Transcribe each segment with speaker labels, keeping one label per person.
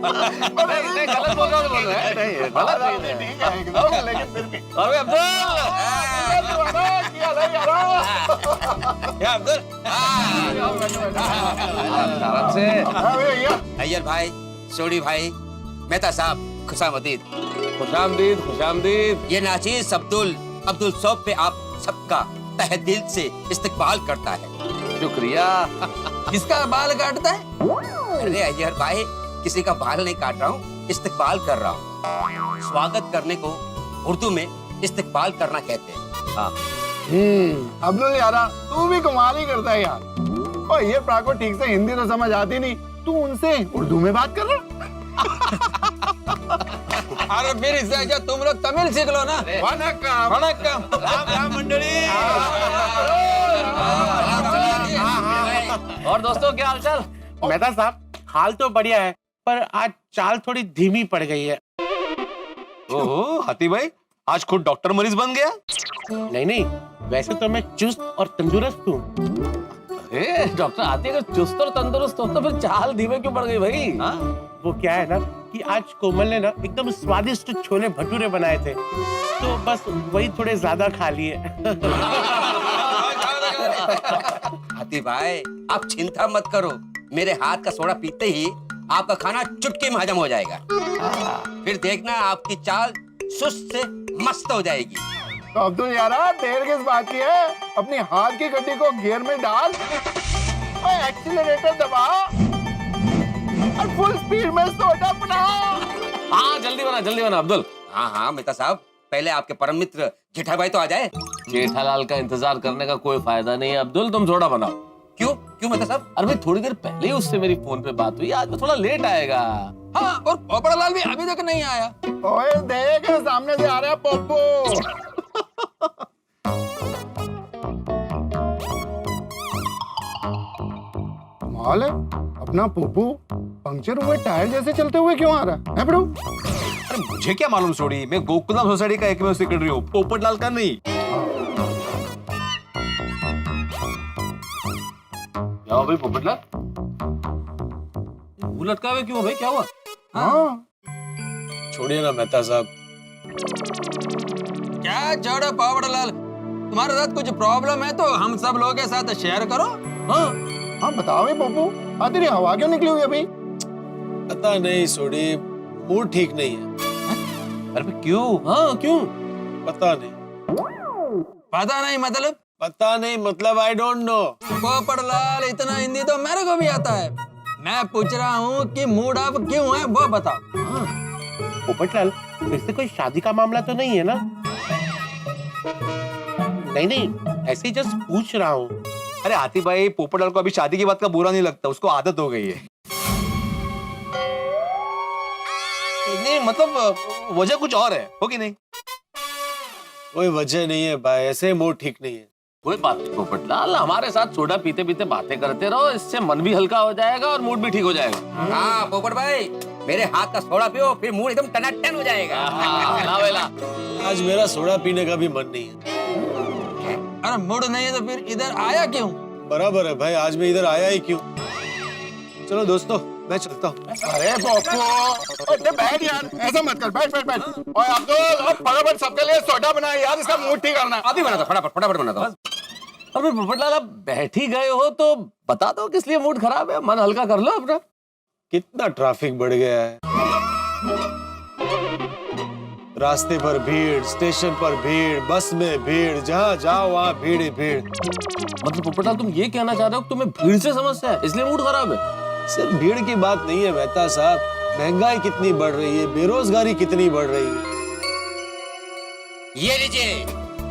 Speaker 1: नहीं गलत बोल रहा है, नहीं गलत नहीं है।
Speaker 2: ठीक है एकदम, लेकिन फिर भी
Speaker 1: अबे अब्दुल,
Speaker 3: क्या अब्दुल?
Speaker 1: आराम से।
Speaker 3: अय्यर भाई, सोडी भाई, मेहता साहब, खुशामदीद।
Speaker 1: खुशामदीद, खुशामदीद।
Speaker 3: ये नाचीज अब्दुल सौफ पे आप सबका तहे दिल से इस्तकबाल करता है।
Speaker 1: शुक्रिया।
Speaker 3: किसका बाल काटता है? अरे अय्यर भाई, किसी का बाल नहीं काट रहा हूँ, इस्तकबाल कर रहा हूँ। स्वागत करने को उर्दू में इस्तकबाल करना कहते हैं। हाँ।
Speaker 2: अब्दुल यारा, तू भी कमाल ही करता है यार। और ये प्राको ठीक से हिंदी तो समझ आती नहीं, तू उनसे उर्दू में बात कर रहा।
Speaker 3: अरे फिर इससे अच्छा तुम लोग तमिल सीख लो ना।
Speaker 2: वनक्कम।
Speaker 3: वनक्कम। राम राम मंडली।
Speaker 1: और दोस्तों क्या हालचाल?
Speaker 4: मेहता साहब, हाल तो बढ़िया है, पर आज चाल थोड़ी धीमी पड़ गई है।
Speaker 1: ओह हाथी भाई, आज खुद डॉक्टर मरीज बन गया।
Speaker 4: नहीं, वैसे तो मैं चुस्त और तंदुरुस्त हूँ।
Speaker 1: अरे डॉक्टर हाथी अगर चुस्त और तंदुरुस्त हो तो फिर चाल धीमे क्यों पड़ गई भाई? हाँ?
Speaker 4: वो क्या है ना कि आज कोमल ने ना एकदम स्वादिष्ट छोले भटूरे बनाए थे, तो बस वही थोड़े ज्यादा खा लिए।
Speaker 3: हाथी भाई, आप चिंता मत करो, मेरे हाथ का सोडा पीते ही आपका खाना चुटकी में हजम हो जाएगा। फिर देखना आपकी चाल सुस्त से मस्त हो जाएगी।
Speaker 2: तो अब्दुल यारा, देर किस बात की है? अपनी हाथ की गड्डी को गियर में डाल और एक्सीलरेटर दबा और फुल स्पीड में सोडा अपना।
Speaker 1: हाँ जल्दी बना अब्दुल।
Speaker 3: हाँ मेहता साहब, पहले आपके परम मित्र जेठा भाई तो आ जाए।
Speaker 1: जेठालाल का इंतजार करने का कोई फायदा नहीं है अब्दुल, तुम सोडा बनाओ।
Speaker 3: क्यों मेहता साहब?
Speaker 1: अरे भाई थोड़ी देर पहले ही उससे मेरी फोन पे बात हुई, आज वो थोड़ा लेट आएगा।
Speaker 3: हाँ, और पोपड़लाल भी अभी तक नहीं आया।
Speaker 2: ओए देख, सामने से आ रहा है पोपो। कमाल है, अपना पोपो पंक्चर हुए टायर जैसे चलते हुए क्यों आ रहा है ब्रो?
Speaker 5: अरे मुझे क्या मालूम सोडी, मैं गोकुलम सोसाइटी का एकमेव सेक्रेटरी हूँ, पोपटलाल का नहीं।
Speaker 1: क्या हुआ भाई पोपटलाल? मुंह लटका हुआ क्यों भाई, क्या हुआ?
Speaker 2: हाँ,
Speaker 5: छोड़िए ना मेहता साहब।
Speaker 3: क्या छोड़ो पोपड़लाल, तुम्हारे साथ कुछ प्रॉब्लम है तो हम सब लोगों के साथ शेयर करो।
Speaker 2: हाँ बताओ ये पोपो, तेरी हवा क्यों निकली हुई अभी?
Speaker 5: पता नहीं सोडी, मूड ठीक नहीं है।
Speaker 1: अरे क्यों? हाँ क्यों?
Speaker 5: पता नहीं।
Speaker 3: पता नहीं मतलब?
Speaker 5: पता नहीं मतलब आई डोंट नो।
Speaker 3: पोपड़लाल, इतना हिंदी तो मेरे को भी आता है। मैं पूछ रहा हूँ कि मूड ऑफ क्यों है वो बताओ।
Speaker 4: पोपटलाल, फिर से कोई शादी का मामला तो नहीं है ना? नहीं, ऐसे ही जस्ट पूछ रहा हूँ।
Speaker 5: अरे हाथी भाई, पोपटलाल को अभी शादी की बात का बुरा नहीं लगता, उसको आदत हो गई है। नहीं मतलब वजह कुछ और है, हो कि नहीं? कोई वजह नहीं है भाई, ऐसे मूड ठीक नहीं है।
Speaker 1: कोई बात नहीं पोपटलाल, हमारे साथ सोडा पीते पीते बातें करते रहो, इससे मन भी हल्का हो जाएगा और मूड भी ठीक हो जाएगा।
Speaker 3: हाँ पोपट भाई, मेरे हाथ का सोडा पियो, फिर मूड एकदम टनाटन हो जाएगा।
Speaker 1: ला वेला।
Speaker 5: आज मेरा सोडा पीने का भी मन नहीं है।
Speaker 3: अरे मूड नहीं है तो फिर इधर आया क्यों?
Speaker 5: बराबर है भाई, आज मैं इधर आया ही क्यों। चलो दोस्तों, मैं चलता हूँ।
Speaker 2: अरे पोपो, बैठ यार, ऐसा मत कर, बैठ। और अब्दुल, अब फटाफट सबके लिए सोडा बना यार, इसका मूड ठीक करना।
Speaker 3: अभी बना दो, फटाफट बना दो।
Speaker 1: अरे पोपटलाल, आप बैठ ही गए हो तो बता दो किस लिए मूड खराब है, मन हल्का कर लो अपना।
Speaker 5: कितना ट्रैफिक बढ़ गया है, रास्ते पर भीड़, स्टेशन पर भीड़, बस में भीड़, जहाँ जाओ वहाँ भीड़ ही भीड़।
Speaker 1: मतलब पोपटलाल, तुम ये कहना चाह रहे हो कि तुम्हें भीड़ से समस्या है, इसलिए मूड खराब है?
Speaker 5: सिर्फ भीड़ की बात नहीं है मेहता साहब, महंगाई कितनी बढ़ रही है, बेरोजगारी कितनी बढ़ रही है।
Speaker 3: ये लीजिए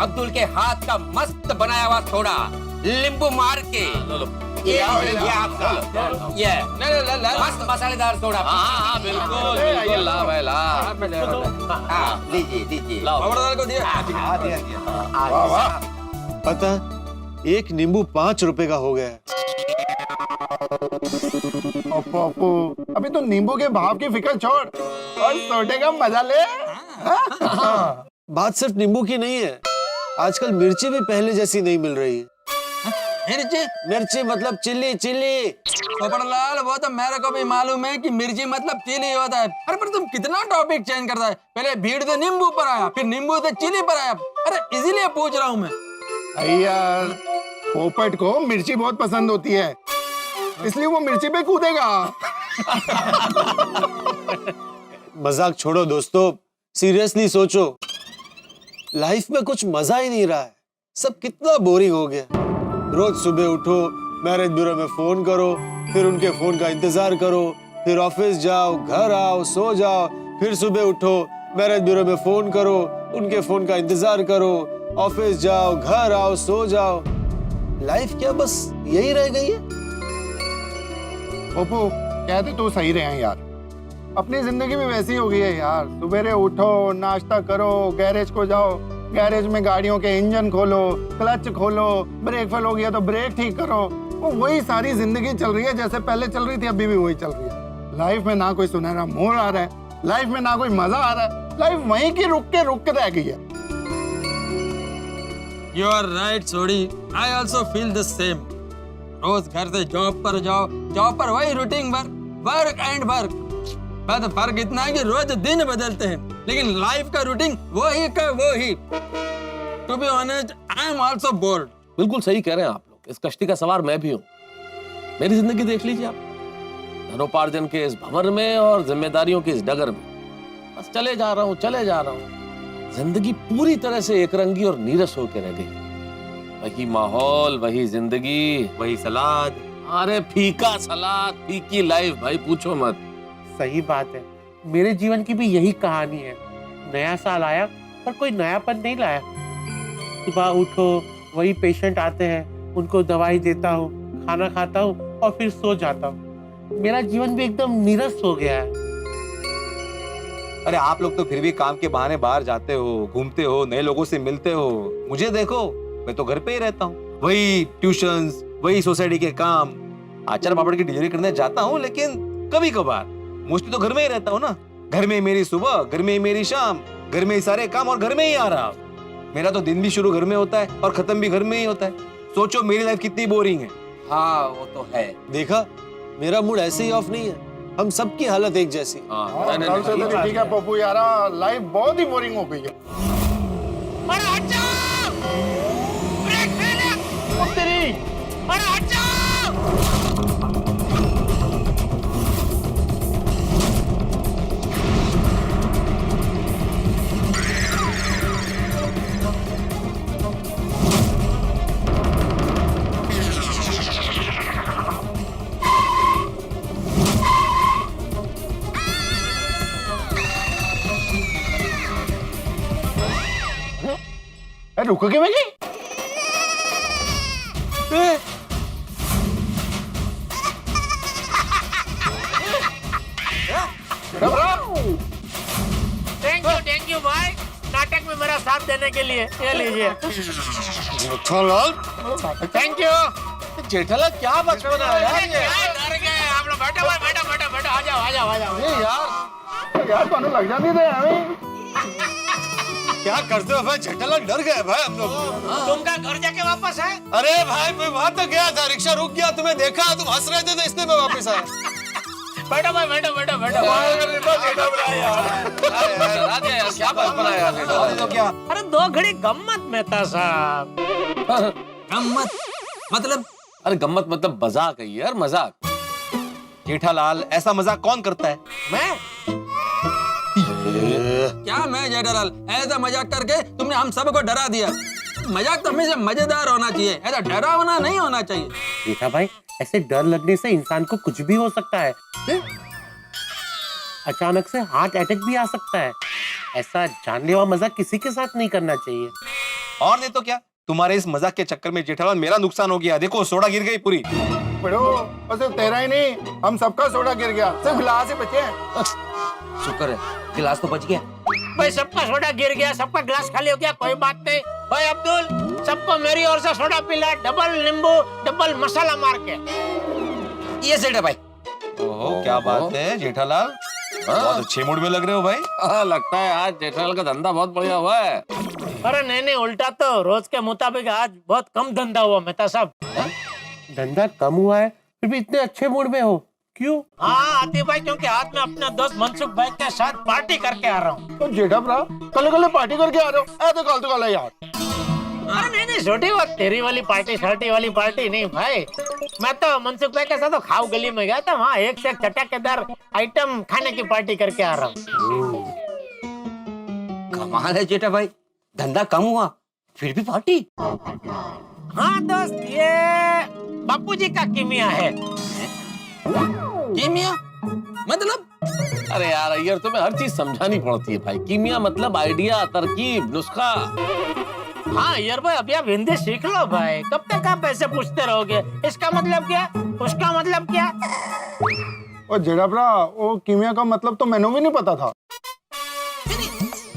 Speaker 3: अब्दुल के हाथ का मस्त बनाया हुआ सोडा, नींबू मार के। ये आपका, ये मस्त मसालेदार सोडा।
Speaker 1: हाँ बिल्कुल, ला भाई ला।
Speaker 3: लीजिए
Speaker 1: लाओ।
Speaker 3: पोपड़लाल को दिया।
Speaker 5: पता, एक नींबू 5 रुपए का हो गया है।
Speaker 2: पोपो, अभी तो नींबू के भाव की फिक्र छोड़ और सोडे का मजा ले।
Speaker 5: बात सिर्फ नींबू की नहीं है, आजकल मिर्ची भी पहले जैसी नहीं मिल रही है।
Speaker 6: मिर्ची
Speaker 5: मिर्ची मतलब चिल्ली चिल्ली।
Speaker 6: पोपटलाल, वो तो मेरे को भी मालूम है कि मिर्ची मतलब चिली होता है। अरे पर तुम कितना टॉपिक चेंज करता है। पहले भीड़ से नींबू पर आया, फिर नींबू से चिली पर आया। अरे इसीलिए पूछ रहा हूँ मैं।
Speaker 2: यार पोपट को मिर्ची बहुत पसंद होती है, इसलिए वो मिर्ची पे कूदेगा।
Speaker 5: मजाक छोड़ो दोस्तों, सीरियसली सोचो, लाइफ में कुछ मजा ही नहीं रहा है। सब कितना बोरिंग हो गया। रोज सुबह उठो, मैरिज ब्यूरो में फोन करो, फिर उनके फोन का इंतजार करो, फिर ऑफिस जाओ, घर आओ, सो जाओ, फिर सुबह उठो, मैरिज ब्यूरो में फोन करो, उनके फोन का इंतजार करो, ऑफिस जाओ, घर आओ, सो जाओ। लाइफ क्या बस यही रह गई है?
Speaker 2: पोपू कहते तो सही रहे हैं यार, अपनी जिंदगी में वैसी हो गई है यार। सवेरे उठो, नाश्ता करो, गैरेज को जाओ, गैरेज में गाड़ियों के इंजन खोलो, क्लच खोलो, ब्रेक फेल हो गया तो ब्रेक ठीक करो। वो वही सारी जिंदगी चल रही है जैसे पहले चल रही थी, अभी भी वही चल रही है। लाइफ में ना कोई सुनहरा मोड़ आ रहा है, लाइफ में ना कोई मजा आ रहा है, लाइफ वहीं की रुक के रह गई है।
Speaker 6: You are right, छोड़ी। I also feel the same. रोज घर से जॉब पर जाओ, जॉब पर वही रूटीन वर्क एंड वर्क। बस फर्क इतना है कि रोज दिन बदलते हैं, लेकिन लाइफ का रूटीन वो ही का वो ही। To be honest, I am also bored.
Speaker 1: बिल्कुल सही कह रहे हैं आप लोग। इस कश्ती का सवार मैं भी हूँ। मेरी जिंदगी देख लीजिए आप, धनोपार्जन के इस भंवर में और जिम्मेदारियों की इस डगर में बस चले जा रहा हूँ। जिंदगी पूरी तरह से एकरंगी और नीरस होकर रह गई। वही माहौल, वही जिंदगी, वही सलाद। अरे फीका सलाद, फीकी लाइफ भाई, पूछो मत।
Speaker 4: सही बात है, मेरे जीवन की भी यही कहानी है। नया साल आया पर कोई नयापन नहीं लाया। सुबह उठो, वही पेशेंट आते हैं, उनको दवाई देता हूँ, खाना खाता हूँ और फिर सो जाता हूँ। मेरा जीवन भी एकदम नीरस हो गया है।
Speaker 5: अरे आप लोग तो फिर भी काम के बहाने बाहर जाते हो, घूमते हो, नए लोगों से मिलते हो। मुझे देखो, मैं तो घर पे ही रहता हूँ। वही ट्यूशंस, वही सोसाइटी के काम, अचार पापड़ की डिलीवरी करने जाता हूँ, लेकिन कभी कभार। मोस्टली तो घर में ही रहता हूँ ना। घर में ही मेरी सुबह, घर में ही मेरी शाम, घर में ही सारे काम और घर में ही आ रहा हूँ। मेरा तो दिन भी शुरू घर में होता है और खत्म भी घर में ही होता है। सोचो मेरी लाइफ कितनी बोरिंग है।
Speaker 3: हाँ वो तो है।
Speaker 5: देखा, मेरा मूड ऐसे ही ऑफ नहीं है। हम सबकी हालत एक जैसी।
Speaker 2: कल से तो ठीक है पप्पू यारा, लाइफ बहुत ही बोरिंग हो गई है। रुको के मैं गई।
Speaker 4: थैंक यू भाई, नाटक में मेरा साथ देने के लिए। ये लीजिए। Thank you.
Speaker 5: जेठालाल क्या बचपन है यार ये।
Speaker 4: डर गए आप लोग। बैठो, आ जाओ।
Speaker 2: यार तो लग जाती थे हमें।
Speaker 5: क्या करते हो भाई? जेठालाल डर गए भाई हम लोग।
Speaker 4: तुम क्या घर जाके वापस है?
Speaker 5: अरे भाई मैं वहां तक गया था, रिक्शा रुक गया, तुम्हें देखा, तुम हंस रहे थे तो इसलिए मैं वापस आया।
Speaker 4: बैठो भाई, बैठो।
Speaker 1: यार क्या बचपन है यार।
Speaker 5: तो क्या?
Speaker 4: अरे 2 घड़ी गम्मत में था साहब।
Speaker 6: गम्मत मतलब?
Speaker 1: अरे गम्मत मतलब मजाक है यार, मजाक।
Speaker 5: जेठालाल ऐसा मजाक कौन करता है?
Speaker 4: मैं?
Speaker 6: क्या मैं जेठालाल? ऐसा मजाक करके तुमने हम सबको डरा दिया। मजाक तो हमेशा मजेदार होना चाहिए, ऐसा डरावना नहीं होना चाहिए।
Speaker 4: देखा भाई, ऐसे डर लगने से इंसान को कुछ भी हो सकता है। अचानक से हार्ट अटैक भी आ सकता है। ऐसा जानलेवा मजाक किसी के साथ नहीं करना चाहिए।
Speaker 5: और नहीं तो क्या, तुम्हारे इस मजाक के चक्कर में जेठालाल मेरा नुकसान हो गया। देखो सोडा गिर गई पूरी।
Speaker 2: बड़ो, और सिर्फ तेरा ही नहीं, हम सबका सोडा गिर गया, सिर्फ गिलास ही बचे हैं।
Speaker 3: शुक्र है गिलास तो बच गया।
Speaker 4: भाई सबका सोडा गिर गया, सबका गिलास खाली हो गया, कोई बात नहीं। भाई अब्दुल, सबको मेरी ओर से सोडा पिला, डबल नींबू, डबल मसाला मार के।
Speaker 3: ये सेठ है भाई।
Speaker 5: ओहो क्या बात है जेठालाल, बहुत अच्छे मूड में लग रहे हो भाई।
Speaker 1: लगता है आज जेठालाल का धंधा बहुत बढ़िया हुआ है।
Speaker 7: अरे नहीं उल्टा तो रोज के मुताबिक आज बहुत कम धंधा हुआ मेहता साहब।
Speaker 4: धंधा कम हुआ है फिर भी इतने अच्छे मूड में हो, क्यों?
Speaker 7: हाँ आतिफ भाई, क्योंकि आज मैं अपने दोस्त मनसुख भाई के साथ पार्टी करके आ रहा हूँ।
Speaker 2: तो जेठा भरा कल पार्टी करके आ रहे हो? ऐसे कल तो कल यार।
Speaker 7: अरे नहीं छोटी बात, तेरी वाली पार्टी शर्टी वाली पार्टी नहीं भाई। मैं तो मनसुख भाई के साथ तो खाऊ गली में गया था, वहाँ एक से एक चटकेदार आइटम खाने की पार्टी करके आ रहा हूँ।
Speaker 3: कमाल है जेठा भाई, धंधा कम हुआ फिर भी पार्टी।
Speaker 7: हाँ दोस्त, ये बापूजी का कीमिया है।
Speaker 6: कीमिया मतलब?
Speaker 1: अरे यार अय्यर, तुम्हें हर चीज समझानी पड़ती है भाई। कीमिया मतलब आइडिया, तरकीब, नुस्खा।
Speaker 7: हाँ यार भाई, अभी आप हिंदी सीख लो भाई, कब तक आप ऐसे पूछते रहोगे? इसका मतलब क्या, उसका मतलब क्या?
Speaker 2: और जेठा भरा वो कीमिया का मतलब तो मैंने भी नहीं पता था।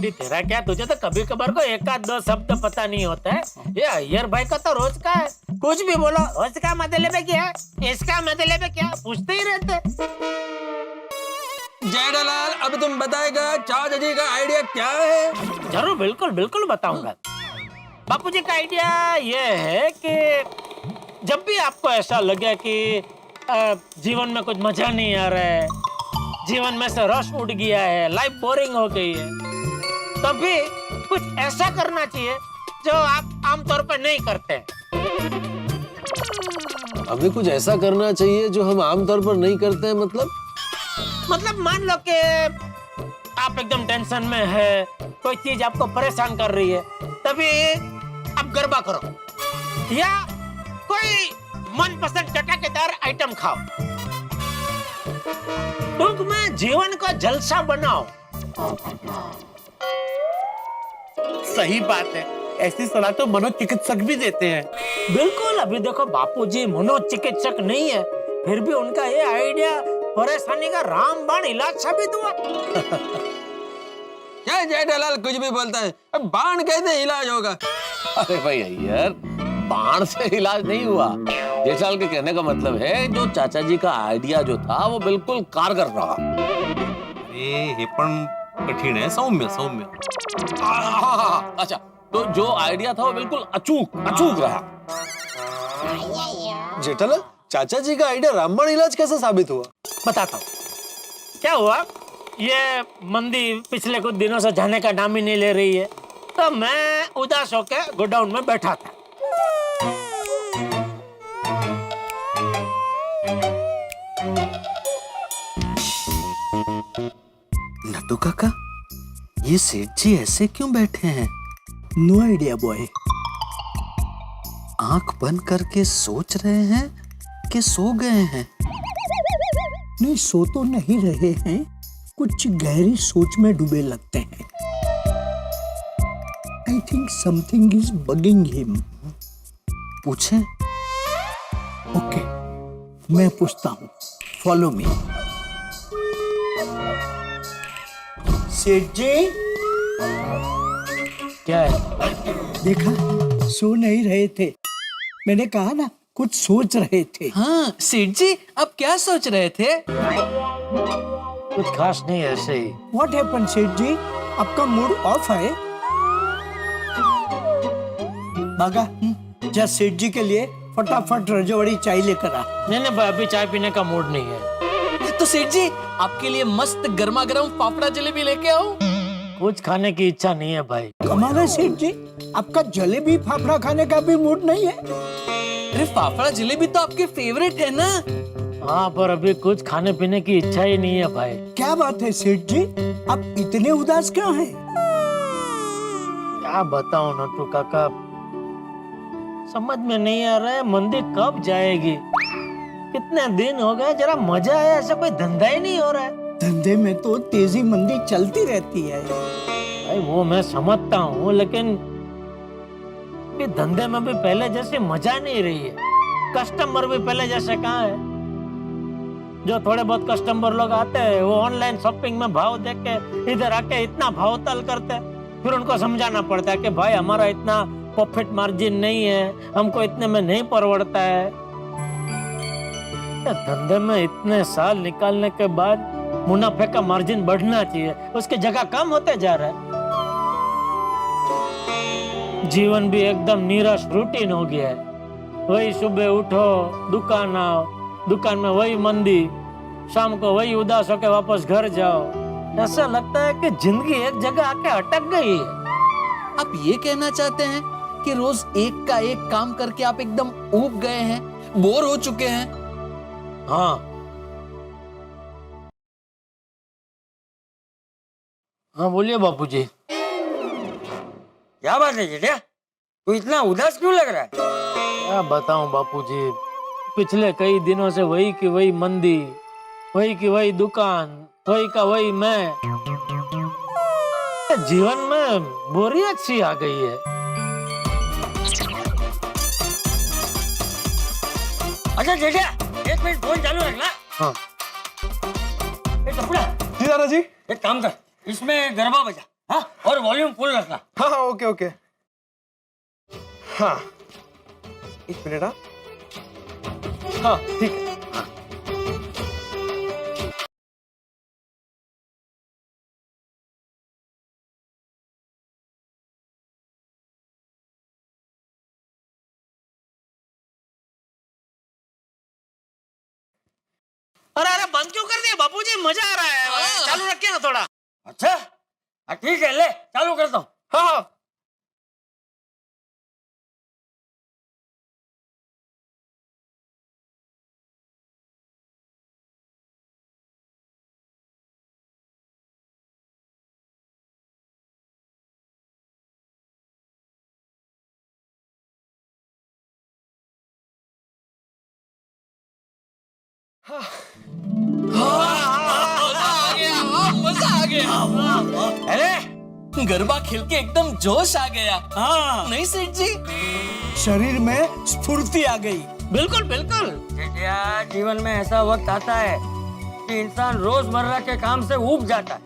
Speaker 7: तेरा क्या, तुझे तो कभी कभार को एक आध दो शब्द पता नहीं होता है। ये अय्यर भाई का तो रोज का है, कुछ भी बोलो रोज का मतलब क्या है, इसका मतलब क्या, पूछते ही रहते।
Speaker 6: जेठालाल अब तुम बताएगा चाचा जी का आइडिया क्या है?
Speaker 7: जरूर, बिल्कुल बिल्कुल बताऊंगा। बापूजी का आइडिया ये है कि जब भी आपको ऐसा लगे कि जीवन में कुछ मजा नहीं आ रहा है, जीवन में से रस उड़ गया है, लाइफ बोरिंग हो गई है, तभी कुछ ऐसा करना चाहिए जो आप आमतौर पर नहीं करते।
Speaker 5: हमें कुछ ऐसा करना चाहिए जो हम आमतौर पर नहीं करते हैं, मतलब
Speaker 7: मान लो कि आप एकदम टेंशन में है, कोई चीज आपको परेशान कर रही है, तभी आप गरबा करो या कोई मनपसंद चटकेदार आइटम खाओ। टूंक में जीवन को जलसा बनाओ।
Speaker 4: सही बात है, ऐसी सलाह तो मनोचिकित्सक भी देते हैं।
Speaker 7: बिल्कुल, अभी देखो बापूजी मनोचिकित्सक नहीं है, फिर भी उनका ये आइडिया परेशानी का रामबाण इलाज साबित हुआ।
Speaker 6: क्या जेठालाल कुछ भी बोलता है, अब बाण कैसे इलाज होगा?
Speaker 1: अरे भाई अय्यर, बाण से इलाज नहीं हुआ। जेठालाल के कहने का मतलब है जो चाचा जी का आइडिया जो था वो बिल्कुल कारगर रहा।
Speaker 8: हे पण कठीण है, सौम्य सौम्य।
Speaker 1: हाँ, अच्छा, तो जो आइडिया था वो बिल्कुल अचूक रहा।
Speaker 5: जेठालाल चाचा जी का आइडिया रामबाण इलाज कैसे साबित हुआ?
Speaker 7: बताता हूँ क्या हुआ। ये मंदी पिछले कुछ दिनों से जाने का नाम ही नहीं ले रही है, तो मैं उदास होके गोडाउन में बैठा था।
Speaker 9: नटू काका, ये सेठ जी ऐसे क्यों बैठे हैं? No idea boy. आंख बंद करके सोच रहे हैं कि सो गए हैं?
Speaker 10: नहीं, सो तो नहीं रहे हैं, कुछ गहरी सोच में डूबे लगते हैं। I think something is bugging him.
Speaker 9: पूछे?
Speaker 10: ओके, मैं पूछता हूँ, फॉलो मी। सेठ जी,
Speaker 7: क्या है?
Speaker 10: देखा, सो नहीं रहे थे। मैंने कहा ना, कुछ सोच रहे थे।
Speaker 9: हाँ सेठ जी, आप क्या सोच रहे थे?
Speaker 7: कुछ खास नहीं, ऐसे ही।
Speaker 10: व्हाट हैपन सेठ जी, आपका मूड ऑफ है? भागा, जा सेठ जी के लिए फटाफट रजवाड़ी चाय लेकर आ।
Speaker 7: नहीं भाई, अभी चाय पीने का मूड नहीं है।
Speaker 9: तो सेठ जी आपके लिए मस्त गर्मा गर्म फाफड़ा जलेबी लेके आओ।
Speaker 7: कुछ खाने की इच्छा नहीं है भाई।
Speaker 10: कमाल है सेठ जी, आपका जलेबी फाफड़ा खाने का भी मूड नहीं है?
Speaker 9: अरे फाफड़ा जलेबी तो आपके फेवरेट है ना?
Speaker 7: हाँ, पर अभी कुछ खाने पीने की इच्छा ही नहीं है भाई।
Speaker 10: क्या बात है सेठ जी, आप इतने उदास क्यों हैं?
Speaker 7: क्या बताऊं नट्टू काका, समझ में नहीं आ रहा है मंदी कब जाएगी। कितने दिन हो गए, जरा मजा आया, ऐसा कोई धंधा ही नहीं हो रहा है।
Speaker 10: धंधे में तो तेजी मंदी चलती रहती है
Speaker 7: भाई, वो मैं समझता हूँ, लेकिन धंधे में भी पहले जैसे मजा नहीं रही है। कस्टमर भी पहले जैसे कहाँ है। जो थोड़े बहुत कस्टमर लोग आते हैं, वो ऑनलाइन शॉपिंग में भाव देख के इधर आके इतना भाव तल करते हैं, फिर उनको समझाना पड़ता है कि भाई हमारा इतना प्रॉफिट मार्जिन नहीं है, हमको इतने में नहीं परवड़ता है। धंधे में इतने साल निकालने के बाद मुनाफे का मार्जिन बढ़ना चाहिए, उसकी जगह कम होते जा रहा है। जीवन भी एकदम नीरस रूटीन हो गया है। वही सुबह उठो, दुकान आओ, दुकान में वही मंदी, शाम को वही उदास होकर वापस घर जाओ। ऐसा लगता है कि जिंदगी एक जगह आके अटक गई है।
Speaker 9: आप ये कहना चाहते हैं कि रोज एक का एक काम करके आप एकदम ऊब गए हैं, बोर हो चुके हैं?
Speaker 7: हाँ हाँ, बोलिए बापूजी।
Speaker 3: क्या बात है जेठिया, तू इतना उदास क्यों लग रहा है?
Speaker 7: क्या बताऊं बापूजी, पिछले कई दिनों से वही की वही मंदी, वही की वही दुकान, वही का वही मैं। जीवन में बोरियत सी आ गई है।
Speaker 3: अच्छा जेठिया, 1 मिनट फोन चालू रखना।
Speaker 7: हाँ।
Speaker 3: टुकड़ा,
Speaker 5: जी दादाजी।
Speaker 3: एक काम कर, इसमें गरबा बजा, हाँ, और वॉल्यूम फुल रखना।
Speaker 5: हाँ हाँ, ओके ओके। हाँ, 1 मिनट। हाँ ठीक है।
Speaker 7: अरे अरे, बंद क्यों कर दिया बापूजी? मजा आ रहा है, चालू रखिए ना थोड़ा।
Speaker 3: अच्छा ठीक है, ले चालू करता हूँ।
Speaker 5: हाँ हाँ।
Speaker 9: मजा आ गया।
Speaker 3: अरे
Speaker 9: गरबा खेल के एकदम जोश आ गया।
Speaker 10: हाँ,
Speaker 9: नहीं सेठ जी?
Speaker 10: शरीर में स्फूर्ति आ गई।
Speaker 7: बिल्कुल बिल्कुल।
Speaker 3: जेठिया, जीवन में ऐसा वक्त आता है कि इंसान रोजमर्रा के काम से ऊब जाता है,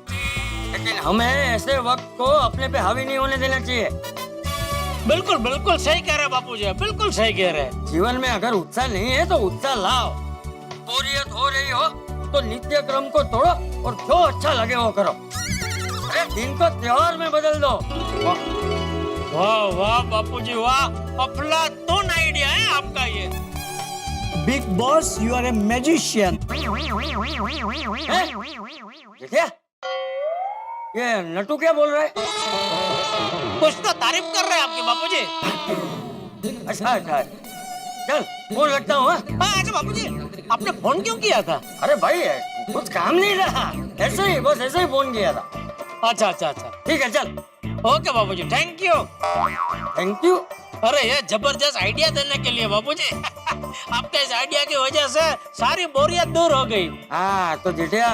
Speaker 3: लेकिन हमें ऐसे वक्त को अपने पे हावी नहीं होने देना चाहिए।
Speaker 7: बिल्कुल बिल्कुल सही कह रहे बापूजी, बिल्कुल सही कह रहे।
Speaker 3: जीवन में अगर उत्साह नहीं है तो उत्साह लाओ। बोरियत हो रही हो तो नित्य क्रम को तोड़ो और जो अच्छा लगे वो करो। अरे दिन को त्योहार में बदल दो।
Speaker 7: वाह वाह बापूजी वाह, अफलातून आइडिया है आपका ये।
Speaker 10: Bigg Boss, you are a magician.
Speaker 3: देखिए, ये नटू क्या बोल रहा है?
Speaker 7: कुछ तो तारीफ कर रहे हैं आपके बापूजी।
Speaker 3: अच्छा, चल फोन रखता हूँ।
Speaker 7: अच्छा बापूजी, आपने फोन क्यों किया था?
Speaker 3: अरे भाई, कुछ काम नहीं रहा, ऐसे ही, बस ऐसे ही फोन किया था।
Speaker 7: अच्छा अच्छा अच्छा,
Speaker 3: ठीक है, चल।
Speaker 7: Okay Bapuji, thank you.
Speaker 3: Thank you.
Speaker 7: अरे ये जबरदस्त आइडिया देने के लिए बापूजी। आपके इस आइडिया की वजह से सारी बोरियत दूर हो गई।
Speaker 3: हाँ तो जेठिया,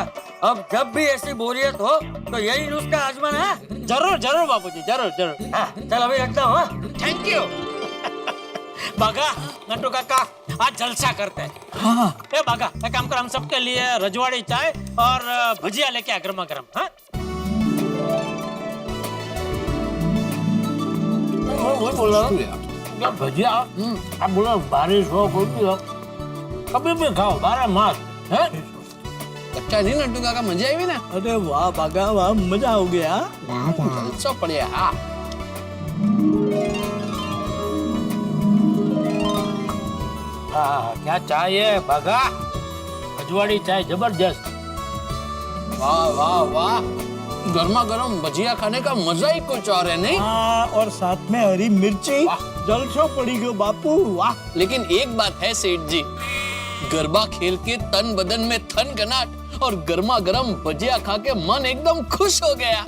Speaker 3: अब जब भी ऐसी बोरियत हो तो यही नुस्खा आजमाना है।
Speaker 7: जरूर जरूर बापूजी, जरूर जरूर।
Speaker 3: हाँ, चल अभी रखता हूँ।
Speaker 7: Thank you. बागा, नट्टू काका, आज जलसा करते हैं।
Speaker 10: हाँ,
Speaker 7: ए बागा, एक काम कर, हम सबके लिए रजवाड़ी चाय और भजिया लेके आ गर्मा गर्म। हाँ, वो बोल रहा हूँ क्या भजिया, आप बोलो बारिश हो कुछ भी हो, कभी भी खाओ, 12 मास है।
Speaker 9: अच्छा नहीं नट्टू काका, मजा आई ना?
Speaker 10: अरे वाह बागा वाह, मजा हो गया।
Speaker 9: जलसा पड़िया। हाँ
Speaker 7: क्या चाहिए बागा? रजवाड़ी चाय जबरदस्त।
Speaker 9: वाह वाह वाह, गर्मा गर्म भजिया खाने का मजा ही कुछ और है, नहीं?
Speaker 10: हाँ, और साथ में हरी मिर्ची, जलसो पड़ी गयो बापू, वाह।
Speaker 9: लेकिन एक बात है सेठ जी, गरबा खेल के तन बदन में थनगनाहट और गर्मा गर्म भजिया खा के मन एकदम खुश हो गया।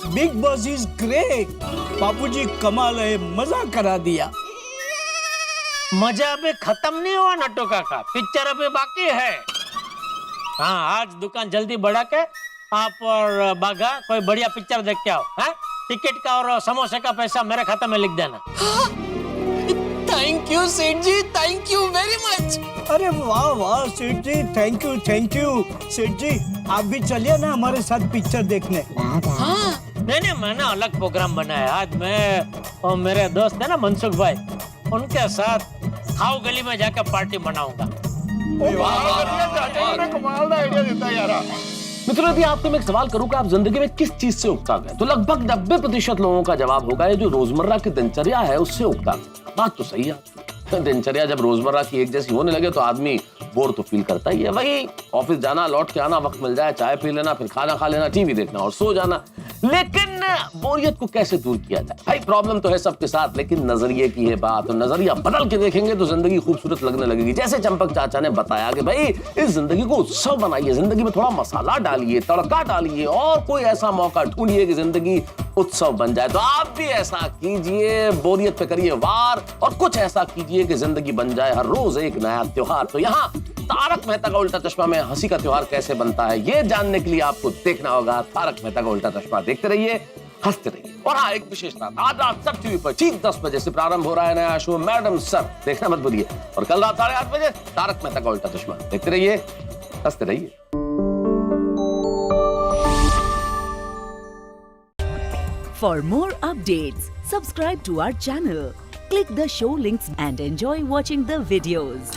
Speaker 10: Bigg Boss is great. Bapuji कमाल है, मजा करा दिया।
Speaker 7: मजा अभी खत्म नहीं हुआ नट्टू काका, पिक्चर अभी बाकी है। हाँ, आज दुकान जल्दी बढ़ा के आप और बागा कोई बढ़िया पिक्चर देख के आओ। हाँ? टिकट का और समोसे का पैसा मेरे खाते में लिख देना।
Speaker 9: थैंक यू सेठ जी, थैंक यू वेरी मच।
Speaker 10: अरे वाह वाह सेठ जी, थैंक यू थैंक यू। सेठ जी, आप भी चलिए ना हमारे साथ पिक्चर देखने।
Speaker 9: हाँ
Speaker 7: नहीं, मैंने अलग प्रोग्राम बनाया। आज मैं और मेरे दोस्त है ना मनसुख भाई, उनके साथ खाओ गली में जाकर पार्टी मनाऊंगा।
Speaker 2: कमाल का आइडिया देता यार।
Speaker 1: मित्रों, यदि आपको मैं एक सवाल करूं कि आप जिंदगी में किस चीज से उगता गए, तो लगभग 90% लोगों का जवाब होगा ये जो रोजमर्रा की दिनचर्या है उससे उगता गया। बात तो सही है आपकी। दिनचर्या जब रोजमर्रा की एक जैसी होने लगे तो आदमी बोर तो फील करता ही है। वही ऑफिस जाना, लौट के आना, वक्त मिल जाए चाय पी लेना, फिर खाना खा लेना, टीवी देखना और सो जाना। लेकिन बोरियत को कैसे दूर किया जाए? भाई प्रॉब्लम तो है सबके साथ, लेकिन नजरिए की है बात। और नजरिया बदल के देखेंगे तो जिंदगी खूबसूरत लगने लगेगी। जैसे चंपक चाचा ने बताया कि भाई इस जिंदगी को उत्सव बनाइए, जिंदगी में थोड़ा मसाला डालिए, तड़का डालिए और कोई ऐसा मौका ढूंढिए कि जिंदगी उत्सव बन जाए। तो आप भी ऐसा कीजिए, बोरियत पे करिए वार और कुछ ऐसा कीजिए कि जिंदगी बन जाए हर रोज एक नया त्योहार। तो यहाँ तारक मेहता का उल्टा चश्मा में हंसी का त्योहार कैसे बनता है ये जानने के लिए आपको देखना होगा तारक मेहता का उल्टा चश्मा। देखते रहिए, हंसते रहिए। और हाँ, एक विशेषता, आज रात सब टीवी पर ठीक 10 बजे से प्रारंभ हो रहा है नया शो मैडम सर, देखना मत भूलिए। और कल रात 8:30 बजे तारक मेहता का उल्टा चश्मा। देखते रहिए, हंसते रहिए।
Speaker 11: For more updates, subscribe to our channel, click the show links and enjoy watching the videos.